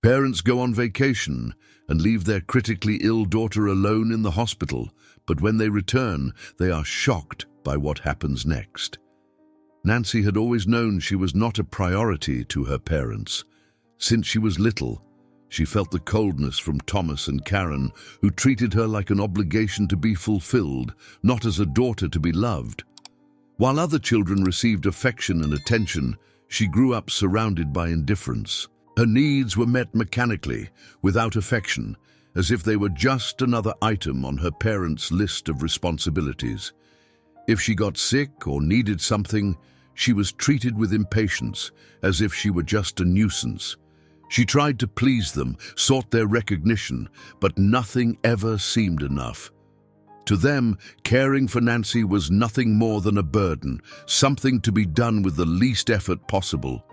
Parents go on vacation and leave their critically ill daughter alone in the hospital, but when they return, they are shocked by what happens next. Nancy had always known she was not a priority to her parents. Since she was little, she felt the coldness from Thomas and Karen, who treated her like an obligation to be fulfilled, not as a daughter to be loved. While other children received affection and attention, she grew up surrounded by indifference. Her needs were met mechanically, without affection, as if they were just another item on her parents' list of responsibilities. If she got sick or needed something, she was treated with impatience, as if she were just a nuisance. She tried to please them, sought their recognition, but nothing ever seemed enough. To them, caring for Nancy was nothing more than a burden, something to be done with the least effort possible.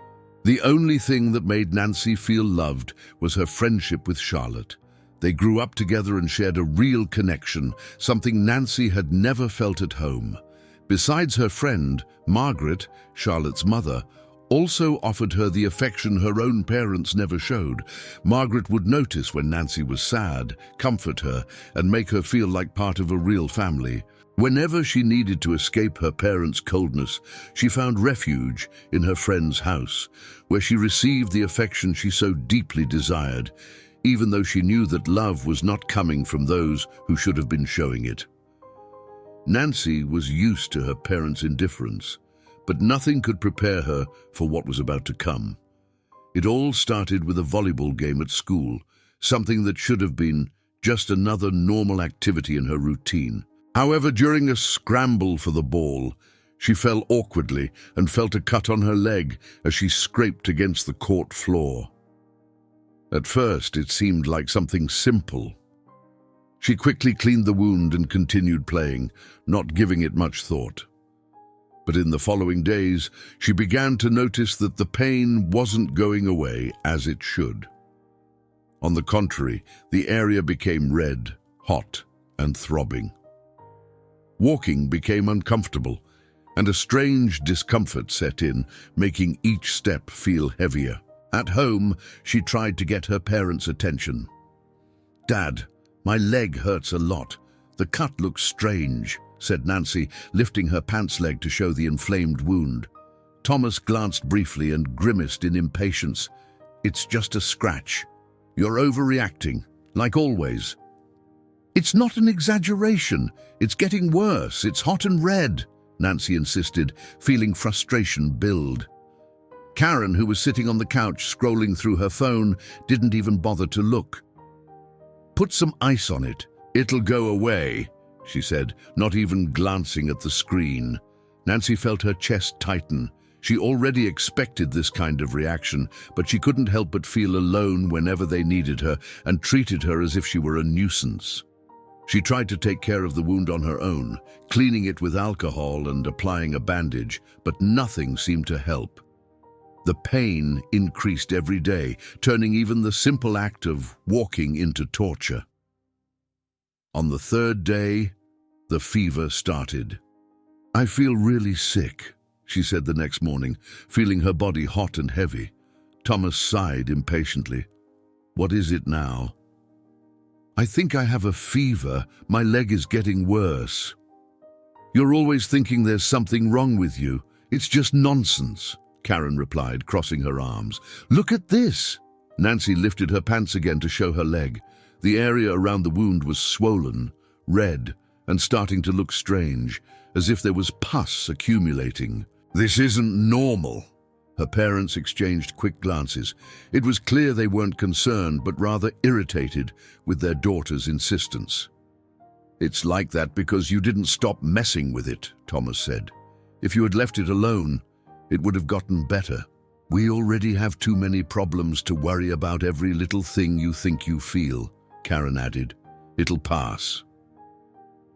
The only thing that made Nancy feel loved was her friendship with Charlotte. They grew up together and shared a real connection, something Nancy had never felt at home. Besides, her friend, Margaret, Charlotte's mother, also offered her the affection her own parents never showed. Margaret would notice when Nancy was sad, comfort her, and make her feel like part of a real family. Whenever she needed to escape her parents' coldness, she found refuge in her friend's house, where she received the affection she so deeply desired, even though she knew that love was not coming from those who should have been showing it. Nancy was used to her parents' indifference, but nothing could prepare her for what was about to come. It all started with a volleyball game at school, something that should have been just another normal activity in her routine. However, during a scramble for the ball, she fell awkwardly and felt a cut on her leg as she scraped against the court floor. At first, it seemed like something simple. She quickly cleaned the wound and continued playing, not giving it much thought. But in the following days, she began to notice that the pain wasn't going away as it should. On the contrary, the area became red, hot, and throbbing. Walking became uncomfortable, and a strange discomfort set in, making each step feel heavier. At home, she tried to get her parents' attention. "Dad, my leg hurts a lot. The cut looks strange," said Nancy, lifting her pants leg to show the inflamed wound. Thomas glanced briefly and grimaced in impatience. "It's just a scratch. You're overreacting, like always." "It's not an exaggeration. It's getting worse. It's hot and red," Nancy insisted, feeling frustration build. Karen, who was sitting on the couch scrolling through her phone, didn't even bother to look. "Put some ice on it. It'll go away," she said, not even glancing at the screen. Nancy felt her chest tighten. She already expected this kind of reaction, but she couldn't help but feel alone whenever they needed her and treated her as if she were a nuisance. She tried to take care of the wound on her own, cleaning it with alcohol and applying a bandage, but nothing seemed to help. The pain increased every day, turning even the simple act of walking into torture. On the third day, the fever started. "I feel really sick," she said the next morning, feeling her body hot and heavy. Thomas sighed impatiently. "What is it now?" "I think I have a fever. My leg is getting worse." "You're always thinking there's something wrong with you. It's just nonsense," Karen replied, crossing her arms. "Look at this." Nancy lifted her pants again to show her leg. The area around the wound was swollen, red, and starting to look strange, as if there was pus accumulating. "This isn't normal." Her parents exchanged quick glances. It was clear they weren't concerned, but rather irritated with their daughter's insistence. "It's like that because you didn't stop messing with it," Thomas said. "If you had left it alone, it would have gotten better. We already have too many problems to worry about every little thing you think you feel," Karen added. "It'll pass."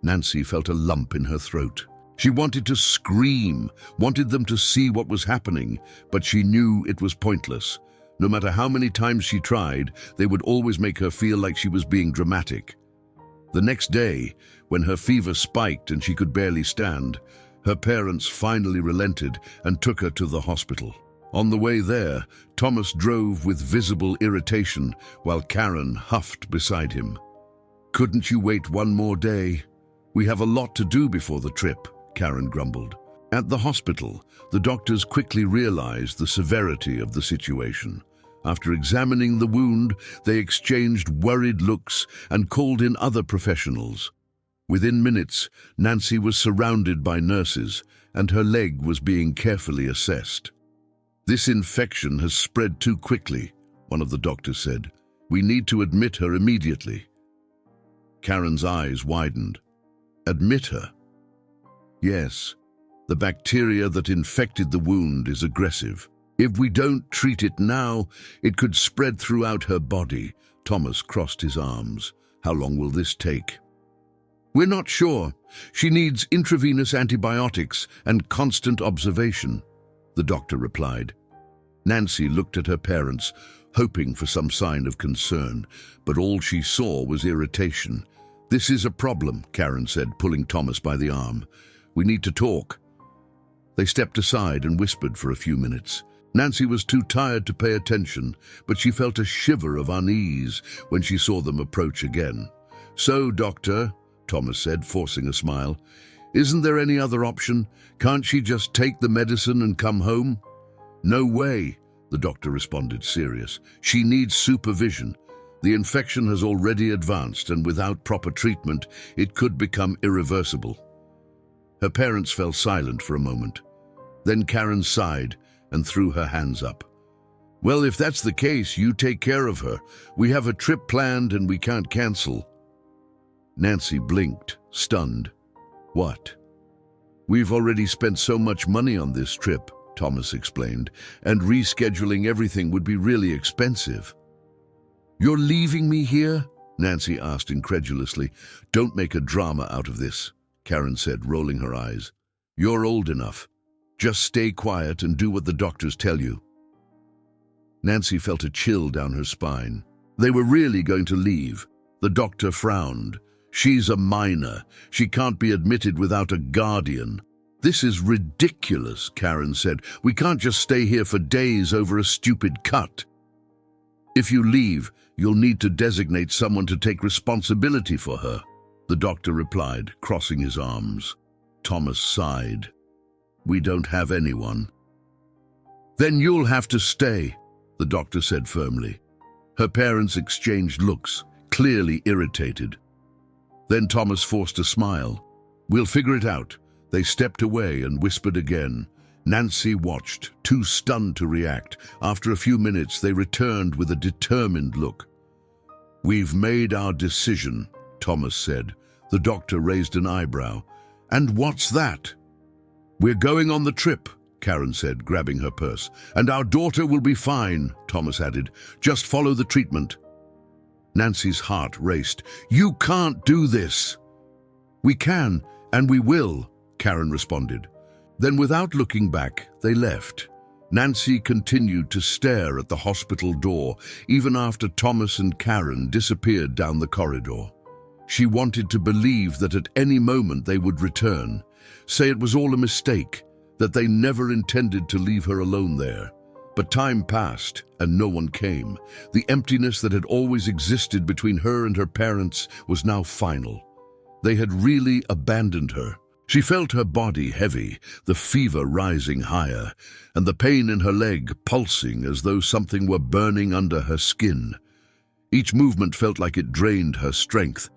Nancy felt a lump in her throat. She wanted to scream, wanted them to see what was happening, but she knew it was pointless. No matter how many times she tried, they would always make her feel like she was being dramatic. The next day, when her fever spiked and she could barely stand, her parents finally relented and took her to the hospital. On the way there, Thomas drove with visible irritation while Karen huffed beside him. "Couldn't you wait one more day? We have a lot to do before the trip," Karen grumbled. At the hospital, the doctors quickly realized the severity of the situation. After examining the wound, they exchanged worried looks and called in other professionals. Within minutes, Nancy was surrounded by nurses, and her leg was being carefully assessed. "This infection has spread too quickly," one of the doctors said. "We need to admit her immediately." Karen's eyes widened. "Admit her?" "Yes. The bacteria that infected the wound is aggressive. If we don't treat it now, it could spread throughout her body." Thomas crossed his arms. "How long will this take?" "We're not sure. She needs intravenous antibiotics and constant observation," the doctor replied. Nancy looked at her parents, hoping for some sign of concern, but all she saw was irritation. "This is a problem," Karen said, pulling Thomas by the arm. "We need to talk." They stepped aside and whispered for a few minutes. Nancy was too tired to pay attention, but she felt a shiver of unease when she saw them approach again. "So, Doctor," Thomas said, forcing a smile, "isn't there any other option? Can't she just take the medicine and come home?" "No way," the doctor responded, serious. "She needs supervision. The infection has already advanced, and without proper treatment, it could become irreversible." Her parents fell silent for a moment. Then Karen sighed and threw her hands up. "Well, if that's the case, you take care of her. We have a trip planned and we can't cancel." Nancy blinked, stunned. "What?" "We've already spent so much money on this trip," Thomas explained, "and rescheduling everything would be really expensive." "You're leaving me here?" Nancy asked incredulously. "Don't make a drama out of this," Karen said, rolling her eyes. "You're old enough. Just stay quiet and do what the doctors tell you." Nancy felt a chill down her spine. They were really going to leave. The doctor frowned. "She's a minor. She can't be admitted without a guardian." "This is ridiculous," Karen said. "We can't just stay here for days over a stupid cut." "If you leave, you'll need to designate someone to take responsibility for her," the doctor replied, crossing his arms. Thomas sighed. "We don't have anyone." "Then you'll have to stay," the doctor said firmly. Her parents exchanged looks, clearly irritated. Then Thomas forced a smile. "We'll figure it out." They stepped away and whispered again. Nancy watched, too stunned to react. After a few minutes, they returned with a determined look. "We've made our decision," Thomas said. The doctor raised an eyebrow. "And what's that?" "We're going on the trip," Karen said, grabbing her purse. "And our daughter will be fine," Thomas added. "Just follow the treatment." Nancy's heart raced. "You can't do this." "We can, and we will," Karen responded. Then, without looking back, they left. Nancy continued to stare at the hospital door, even after Thomas and Karen disappeared down the corridor. She wanted to believe that at any moment they would return, say it was all a mistake, that they never intended to leave her alone there. But time passed, and no one came. The emptiness that had always existed between her and her parents was now final. They had really abandoned her. She felt her body heavy, the fever rising higher, and the pain in her leg pulsing as though something were burning under her skin. Each movement felt like it drained her strength,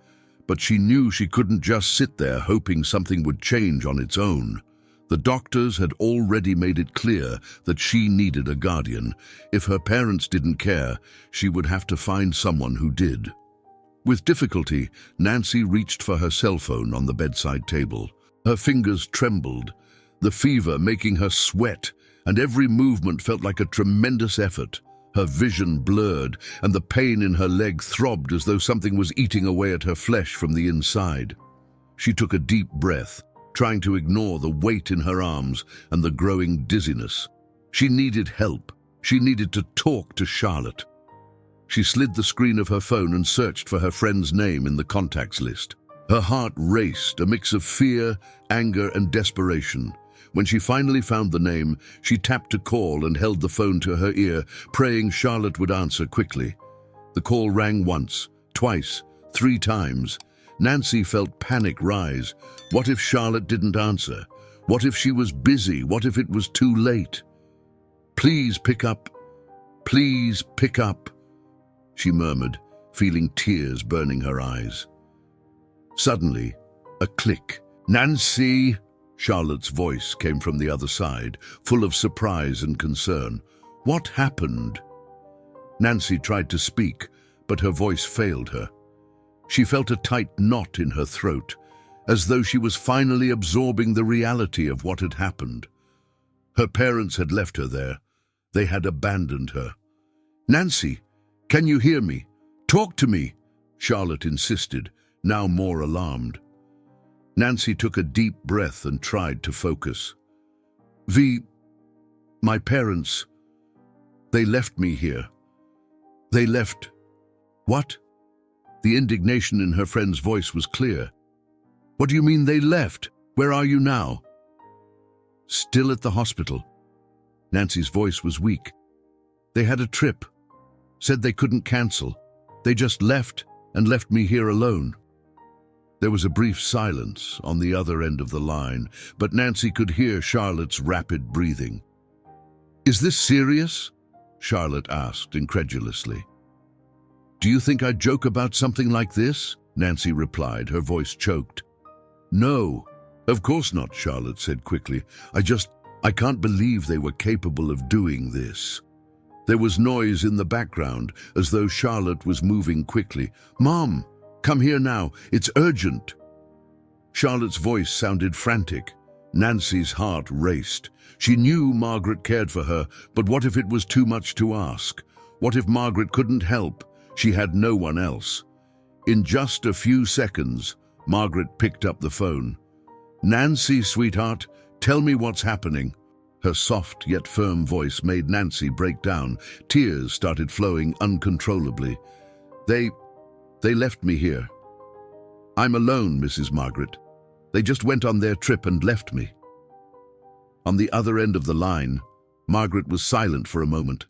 but she knew she couldn't just sit there hoping something would change on its own. The doctors had already made it clear that she needed a guardian. If her parents didn't care, she would have to find someone who did. With difficulty, Nancy reached for her cell phone on the bedside table. Her fingers trembled, the fever making her sweat, and every movement felt like a tremendous effort. Her vision blurred, and the pain in her leg throbbed as though something was eating away at her flesh from the inside. She took a deep breath, trying to ignore the weight in her arms and the growing dizziness. She needed help. She needed to talk to Charlotte. She slid the screen of her phone and searched for her friend's name in the contacts list. Her heart raced, a mix of fear, anger, and desperation. When she finally found the name, she tapped to call and held the phone to her ear, praying Charlotte would answer quickly. The call rang once, twice, 3 times. Nancy felt panic rise. What if Charlotte didn't answer? What if she was busy? What if it was too late? "Please pick up. Please pick up," she murmured, feeling tears burning her eyes. Suddenly, a click. "Nancy!" Charlotte's voice came from the other side, full of surprise and concern. "What happened?" Nancy tried to speak, but her voice failed her. She felt a tight knot in her throat, as though she was finally absorbing the reality of what had happened. Her parents had left her there. They had abandoned her. "Nancy, can you hear me? Talk to me," Charlotte insisted, now more alarmed. Nancy took a deep breath and tried to focus. My parents, they left me here. They left..." "What?" The indignation in her friend's voice was clear. "What do you mean they left? Where are you now?" "Still at the hospital." Nancy's voice was weak. "They had a trip. Said they couldn't cancel. They just left and left me here alone." There was a brief silence on the other end of the line, but Nancy could hear Charlotte's rapid breathing. "Is this serious?" Charlotte asked incredulously. "Do you think I'd joke about something like this?" Nancy replied, her voice choked. "No, of course not," Charlotte said quickly. I can't believe they were capable of doing this." There was noise in the background, as though Charlotte was moving quickly. "Mom, come here now, it's urgent." Charlotte's voice sounded frantic. Nancy's heart raced. She knew Margaret cared for her, but what if it was too much to ask? What if Margaret couldn't help? She had no one else. In just a few seconds, Margaret picked up the phone. "Nancy, sweetheart, tell me what's happening." Her soft yet firm voice made Nancy break down. Tears started flowing uncontrollably. They left me here. I'm alone, Mrs. Margaret. They just went on their trip and left me." On the other end of the line, Margaret was silent for a moment.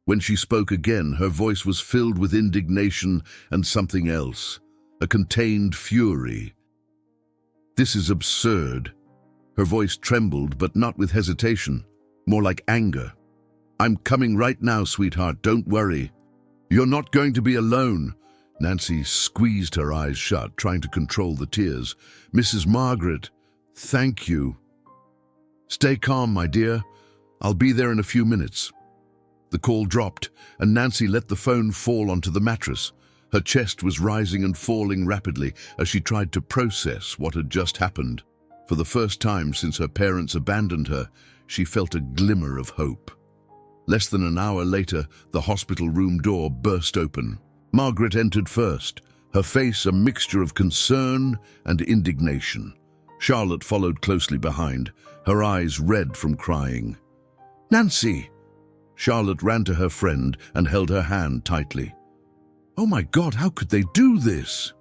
When she spoke again, her voice was filled with indignation and something else, a contained fury. "This is absurd." Her voice trembled, but not with hesitation, more like anger. "I'm coming right now, sweetheart, don't worry." "You're not going to be alone." Nancy squeezed her eyes shut, trying to control the tears. "Mrs. Margaret, thank you." "Stay calm, my dear. I'll be there in a few minutes." The call dropped, and Nancy let the phone fall onto the mattress. Her chest was rising and falling rapidly as she tried to process what had just happened. For the first time since her parents abandoned her, she felt a glimmer of hope. Less than an hour later, the hospital room door burst open. Margaret entered first, her face a mixture of concern and indignation. Charlotte followed closely behind, her eyes red from crying. "Nancy!" Charlotte ran to her friend and held her hand tightly. "Oh my God, how could they do this?"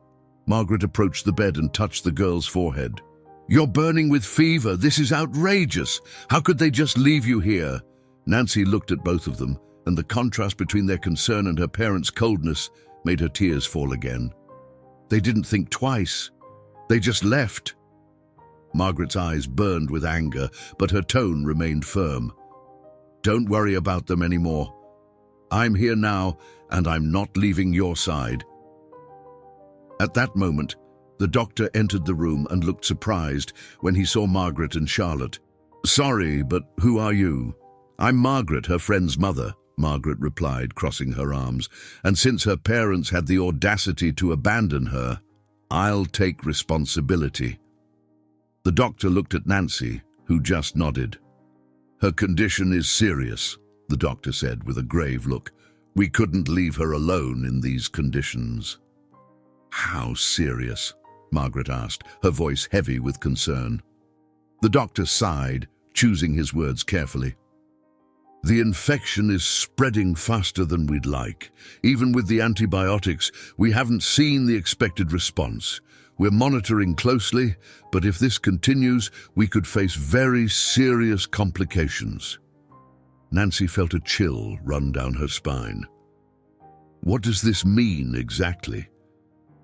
Margaret approached the bed and touched the girl's forehead. "You're burning with fever. This is outrageous. How could they just leave you here?" Nancy looked at both of them, and the contrast between their concern and her parents' coldness made her tears fall again. "They didn't think twice. They just left." Margaret's eyes burned with anger, but her tone remained firm. "Don't worry about them anymore. I'm here now, and I'm not leaving your side." At that moment, the doctor entered the room and looked surprised when he saw Margaret and Charlotte. "Sorry, but who are you?" "I'm Margaret, her friend's mother," Margaret replied, crossing her arms. "And since her parents had the audacity to abandon her, I'll take responsibility." The doctor looked at Nancy, who just nodded. "Her condition is serious," the doctor said with a grave look. "We couldn't leave her alone in these conditions." "How serious?" Margaret asked, her voice heavy with concern. The doctor sighed, choosing his words carefully. "The infection is spreading faster than we'd like. Even with the antibiotics, we haven't seen the expected response. We're monitoring closely, but if this continues, we could face very serious complications." Nancy felt a chill run down her spine. "What does this mean exactly?"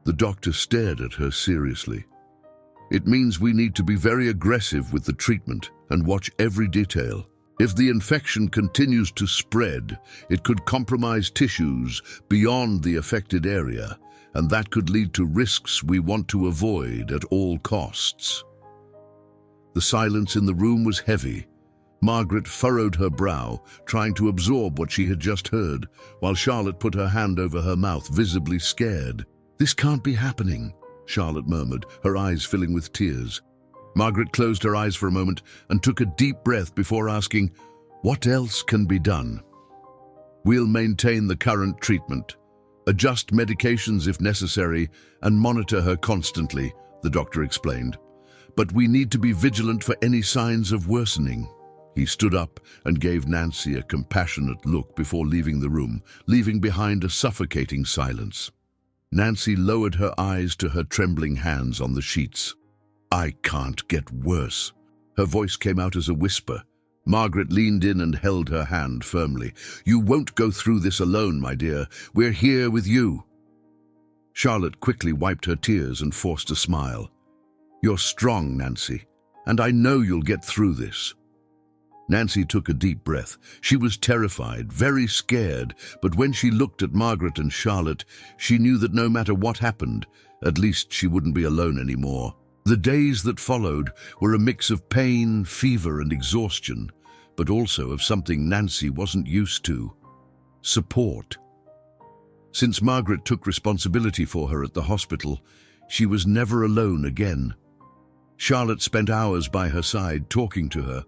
The doctor stared at her seriously. "It means we need to be very aggressive with the treatment and watch every detail. If the infection continues to spread, it could compromise tissues beyond the affected area, and that could lead to risks we want to avoid at all costs." The silence in the room was heavy. Margaret furrowed her brow, trying to absorb what she had just heard, while Charlotte put her hand over her mouth, visibly scared. "This can't be happening," Charlotte murmured, her eyes filling with tears. Margaret closed her eyes for a moment and took a deep breath before asking, "What else can be done?" "We'll maintain the current treatment, adjust medications if necessary, and monitor her constantly," the doctor explained. "But we need to be vigilant for any signs of worsening." He stood up and gave Nancy a compassionate look before leaving the room, leaving behind a suffocating silence. Nancy lowered her eyes to her trembling hands on the sheets. "I can't get worse." Her voice came out as a whisper. Margaret leaned in and held her hand firmly. "You won't go through this alone, my dear. We're here with you." Charlotte quickly wiped her tears and forced a smile. "You're strong, Nancy, and I know you'll get through this." Nancy took a deep breath. She was terrified, very scared, but when she looked at Margaret and Charlotte, she knew that no matter what happened, at least she wouldn't be alone anymore. The days that followed were a mix of pain, fever, and exhaustion, but also of something Nancy wasn't used to: support. Since Margaret took responsibility for her at the hospital, she was never alone again. Charlotte spent hours by her side, talking to her,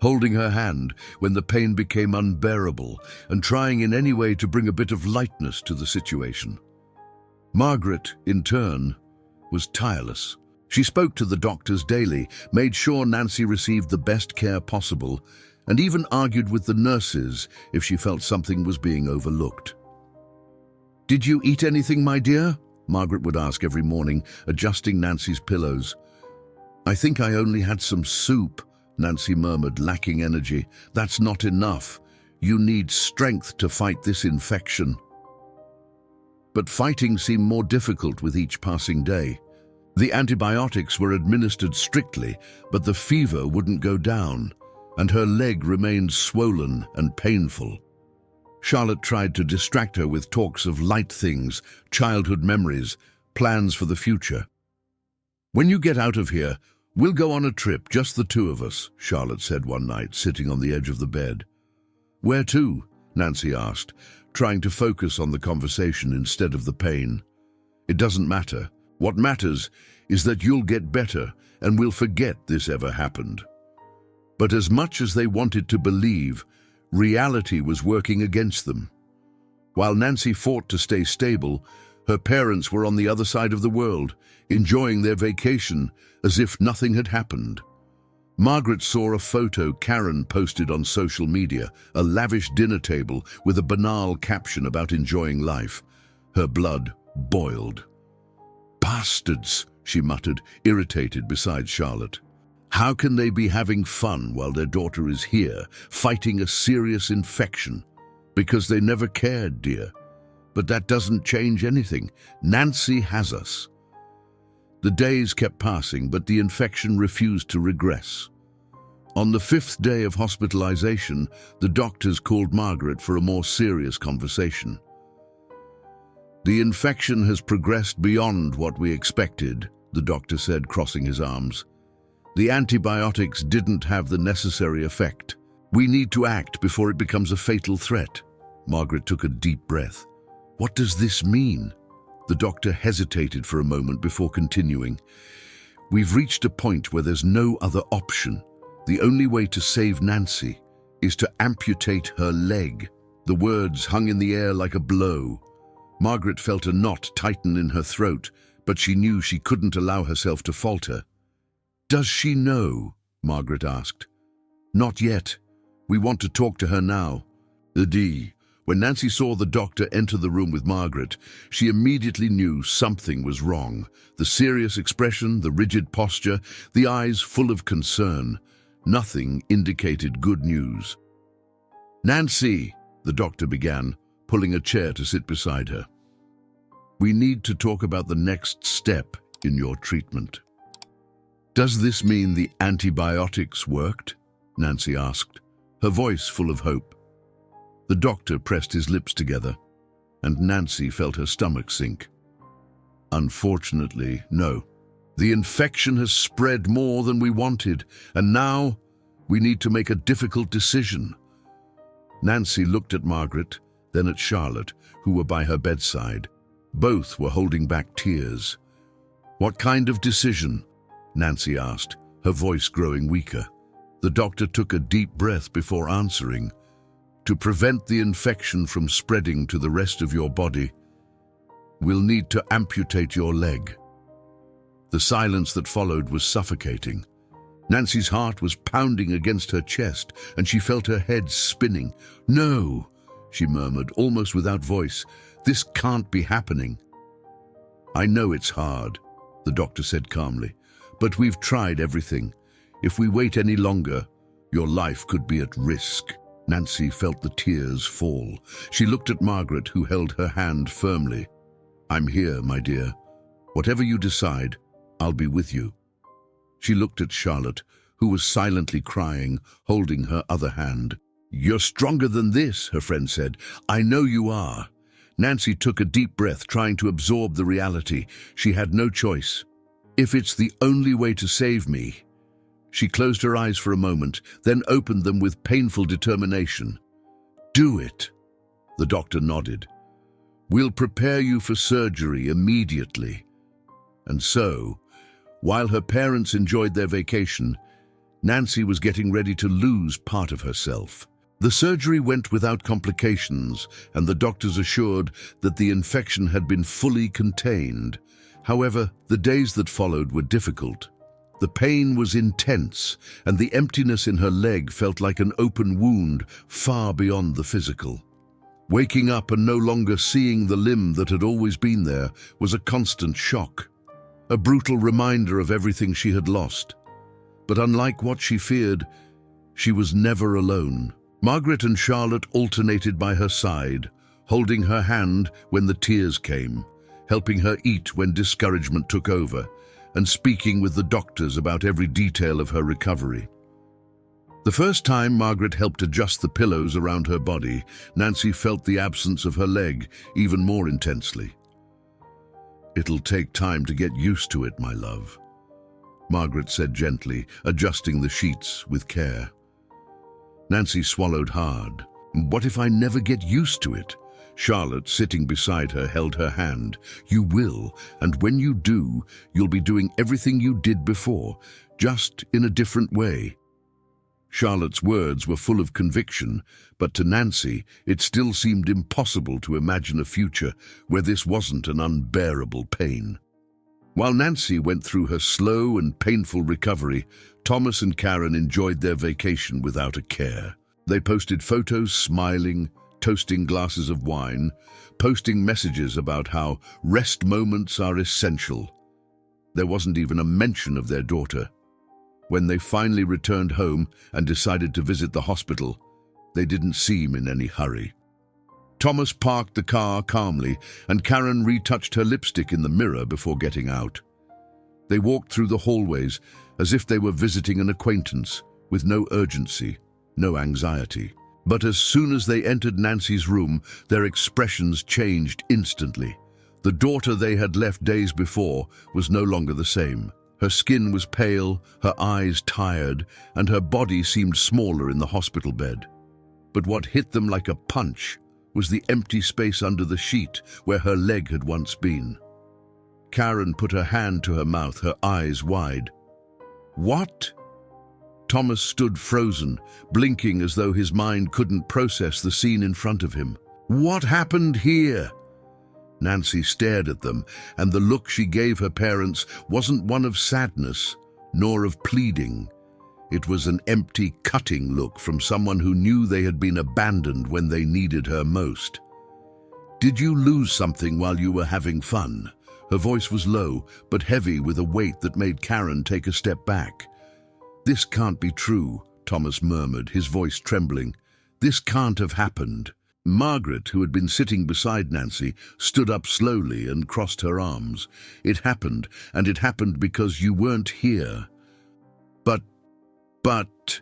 holding her hand when the pain became unbearable, and trying in any way to bring a bit of lightness to the situation. Margaret, in turn, was tireless. She spoke to the doctors daily, made sure Nancy received the best care possible, and even argued with the nurses if she felt something was being overlooked. "Did you eat anything, my dear?" Margaret would ask every morning, adjusting Nancy's pillows. "I think I only had some soup," Nancy murmured, lacking energy. "That's not enough. You need strength to fight this infection." But fighting seemed more difficult with each passing day. The antibiotics were administered strictly, but the fever wouldn't go down, and her leg remained swollen and painful. Charlotte tried to distract her with talks of light things, childhood memories, plans for the future. "When you get out of here, we'll go on a trip, just the two of us," Charlotte said one night, sitting on the edge of the bed. "Where to?" Nancy asked, trying to focus on the conversation instead of the pain. "It doesn't matter. What matters is that you'll get better and we'll forget this ever happened." But as much as they wanted to believe, reality was working against them. While Nancy fought to stay stable, her parents were on the other side of the world, enjoying their vacation as if nothing had happened. Margaret saw a photo Karen posted on social media, a lavish dinner table with a banal caption about enjoying life. Her blood boiled. "Bastards," she muttered, irritated beside Charlotte. "How can they be having fun while their daughter is here, fighting a serious infection? Because they never cared, dear. But that doesn't change anything. Nancy has us." The days kept passing, but the infection refused to regress. On the 5th day of hospitalization, the doctors called Margaret for a more serious conversation. "The infection has progressed beyond what we expected," the doctor said, crossing his arms. "The antibiotics didn't have the necessary effect. We need to act before it becomes a fatal threat." Margaret took a deep breath. "What does this mean?" The doctor hesitated for a moment before continuing. "We've reached a point where there's no other option. The only way to save Nancy is to amputate her leg." The words hung in the air like a blow. Margaret felt a knot tighten in her throat, but she knew she couldn't allow herself to falter. "Does she know?" Margaret asked. "Not yet. We want to talk to her now." "Adi, When Nancy saw the doctor enter the room with Margaret, she immediately knew something was wrong. The serious expression, the rigid posture, the eyes full of concern. Nothing indicated good news. "Nancy," the doctor began, pulling a chair to sit beside her. "We need to talk about the next step in your treatment." "Does this mean the antibiotics worked?" Nancy asked, her voice full of hope. The doctor pressed his lips together, and Nancy felt her stomach sink. "Unfortunately, no. The infection has spread more than we wanted, and now we need to make a difficult decision." Nancy looked at Margaret, then at Charlotte, who were by her bedside. Both were holding back tears. "What kind of decision?" Nancy asked, her voice growing weaker. The doctor took a deep breath before answering. "To prevent the infection from spreading to the rest of your body, we'll need to amputate your leg." The silence that followed was suffocating. Nancy's heart was pounding against her chest, and she felt her head spinning. "No," she murmured, almost without voice. "This can't be happening." "I know it's hard," the doctor said calmly, "but we've tried everything. If we wait any longer, your life could be at risk." Nancy felt the tears fall. She looked at Margaret, who held her hand firmly. "I'm here, my dear. Whatever you decide, I'll be with you." She looked at Charlotte, who was silently crying, holding her other hand. "You're stronger than this," her friend said. "I know you are." Nancy took a deep breath, trying to absorb the reality. She had no choice. "If it's the only way to save me." She closed her eyes for a moment, then opened them with painful determination. "Do it." The doctor nodded. "We'll prepare you for surgery immediately." And so, while her parents enjoyed their vacation, Nancy was getting ready to lose part of herself. The surgery went without complications, and the doctors assured that the infection had been fully contained. However, the days that followed were difficult. The pain was intense, and the emptiness in her leg felt like an open wound far beyond the physical. Waking up and no longer seeing the limb that had always been there was a constant shock, a brutal reminder of everything she had lost. But unlike what she feared, she was never alone. Margaret and Charlotte alternated by her side, holding her hand when the tears came, helping her eat when discouragement took over, and speaking with the doctors about every detail of her recovery. The first time Margaret helped adjust the pillows around her body, Nancy felt the absence of her leg even more intensely. "It'll take time to get used to it, my love," Margaret said gently, adjusting the sheets with care. Nancy swallowed hard. "What if I never get used to it?" Charlotte, sitting beside her, held her hand. "You will, and when you do, you'll be doing everything you did before, just in a different way." Charlotte's words were full of conviction, but to Nancy, it still seemed impossible to imagine a future where this wasn't an unbearable pain. While Nancy went through her slow and painful recovery, Thomas and Karen enjoyed their vacation without a care. They posted photos smiling, toasting glasses of wine, posting messages about how rest moments are essential. There wasn't even a mention of their daughter. When they finally returned home and decided to visit the hospital, they didn't seem in any hurry. Thomas parked the car calmly, and Karen retouched her lipstick in the mirror before getting out. They walked through the hallways as if they were visiting an acquaintance, with no urgency, no anxiety. But as soon as they entered Nancy's room, their expressions changed instantly. The daughter they had left days before was no longer the same. Her skin was pale, her eyes tired, and her body seemed smaller in the hospital bed. But what hit them like a punch was the empty space under the sheet where her leg had once been. Karen put her hand to her mouth, her eyes wide. "What?" Thomas stood frozen, blinking as though his mind couldn't process the scene in front of him. "What happened here?" Nancy stared at them, and the look she gave her parents wasn't one of sadness, nor of pleading. It was an empty, cutting look from someone who knew they had been abandoned when they needed her most. "Did you lose something while you were having fun?" Her voice was low, but heavy with a weight that made Karen take a step back. "This can't be true," Thomas murmured, his voice trembling. "This can't have happened." Margaret, who had been sitting beside Nancy, stood up slowly and crossed her arms. "It happened, and it happened because you weren't here." But...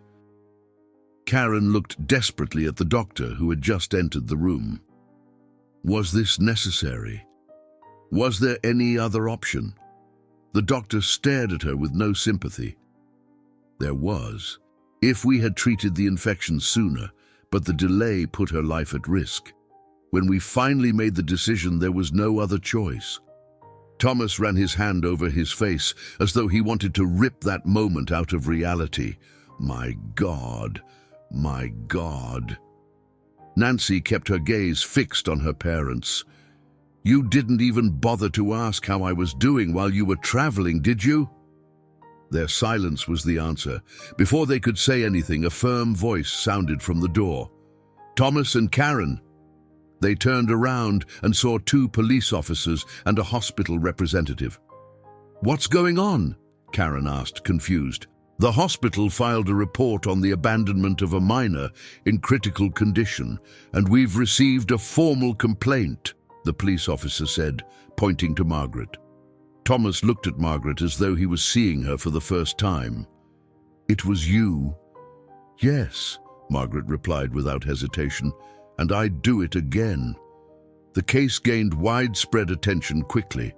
Karen looked desperately at the doctor who had just entered the room. Was this necessary? Was there any other option? The doctor stared at her with no sympathy. There was. If we had treated the infection sooner, but the delay put her life at risk. When we finally made the decision, there was no other choice. Thomas ran his hand over his face as though he wanted to rip that moment out of reality. My God, my God. Nancy kept her gaze fixed on her parents. "You didn't even bother to ask how I was doing while you were traveling, did you?" Their silence was the answer. Before they could say anything, a firm voice sounded from the door. "Thomas and Karen." They turned around and saw 2 police officers and a hospital representative. "What's going on?" Karen asked, confused. "The hospital filed a report on the abandonment of a minor in critical condition, and we've received a formal complaint," the police officer said, pointing to Margaret. Thomas looked at Margaret as though he was seeing her for the first time. "It was you?" "Yes," Margaret replied without hesitation, "and I'd do it again." The case gained widespread attention quickly.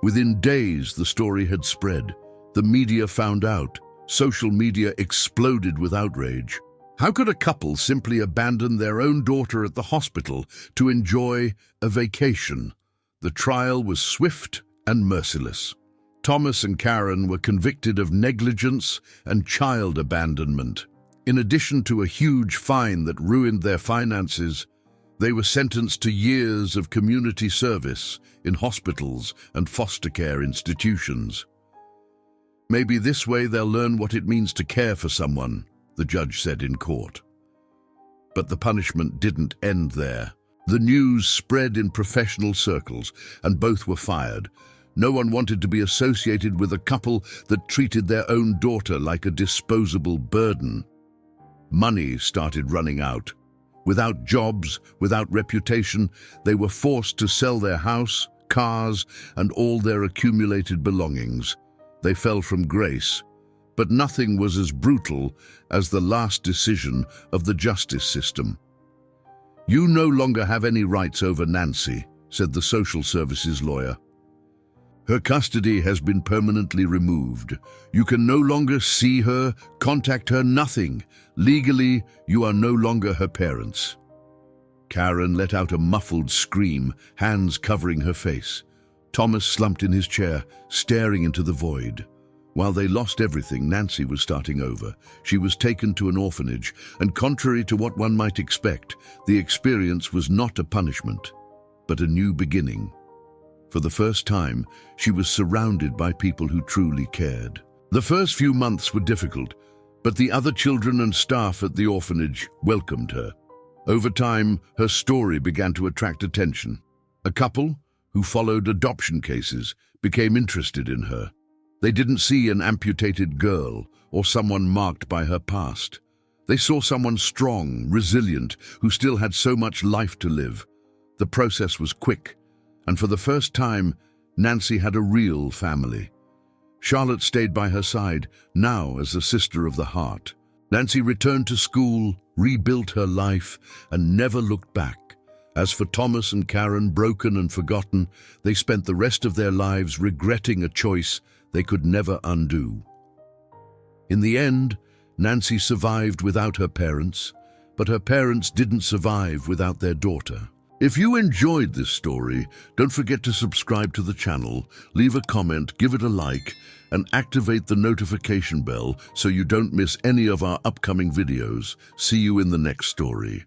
Within days, the story had spread. The media found out. Social media exploded with outrage. How could a couple simply abandon their own daughter at the hospital to enjoy a vacation? The trial was swift and merciless. Thomas and Karen were convicted of negligence and child abandonment. In addition to a huge fine that ruined their finances, they were sentenced to years of community service in hospitals and foster care institutions. "Maybe this way they'll learn what it means to care for someone," the judge said in court. But the punishment didn't end there. The news spread in professional circles, and both were fired. No one wanted to be associated with a couple that treated their own daughter like a disposable burden. Money started running out. Without jobs, without reputation, they were forced to sell their house, cars, and all their accumulated belongings. They fell from grace, but nothing was as brutal as the last decision of the justice system. "You no longer have any rights over Nancy," said the social services lawyer. "Her custody has been permanently removed. You can no longer see her, contact her, nothing. Legally, you are no longer her parents." Karen let out a muffled scream, hands covering her face. Thomas slumped in his chair, staring into the void. While they lost everything, Nancy was starting over. She was taken to an orphanage, and contrary to what one might expect, the experience was not a punishment, but a new beginning. For the first time, she was surrounded by people who truly cared. The first few months were difficult, but the other children and staff at the orphanage welcomed her. Over time, her story began to attract attention. A couple, who followed adoption cases, became interested in her. They didn't see an amputated girl or someone marked by her past. They saw someone strong, resilient, who still had so much life to live. The process was quick, and for the first time, Nancy had a real family. Charlotte stayed by her side, now as a sister of the heart. Nancy returned to school, rebuilt her life, and never looked back. As for Thomas and Karen, broken and forgotten, they spent the rest of their lives regretting a choice they could never undo. In the end, Nancy survived without her parents, but her parents didn't survive without their daughter. If you enjoyed this story, don't forget to subscribe to the channel, leave a comment, give it a like, and activate the notification bell so you don't miss any of our upcoming videos. See you in the next story.